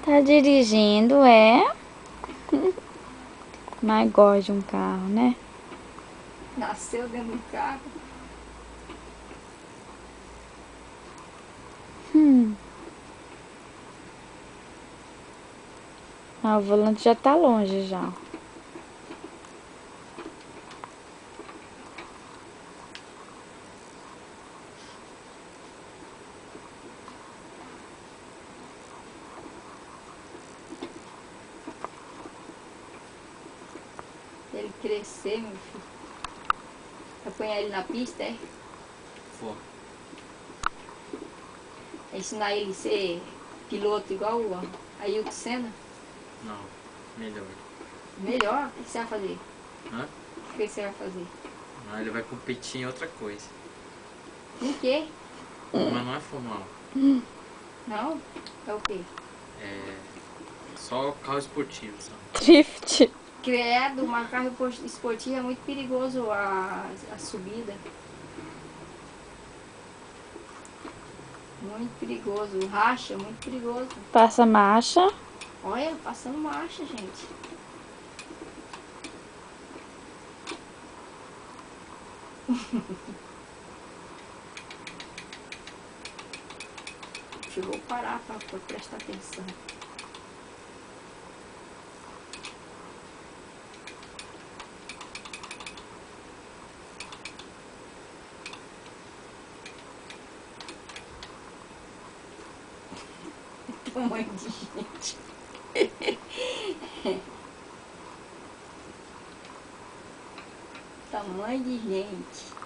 Tá dirigindo, é? Mas gosta de um carro, né? Nasceu dentro do carro. Ah, o volante já tá longe já. Ele crescer, meu filho. Vai apanhar ele na pista, é? For. É ensinar ele a ser piloto igual o Ayrton Senna? Não, melhor. Melhor? O que você vai fazer? Hã? O que você vai fazer? Não, ele vai competir em outra coisa. Em quê? Mas não é formal. Não? É o quê? É só carro esportivo, sabe? Drift. Credo, uma carro esportivo é muito perigoso a subida. Muito perigoso. O racha, muito perigoso. Passa marcha. Olha, passando marcha, gente. Eu vou parar para prestar atenção. Tamanho de gente. Tamanho de gente.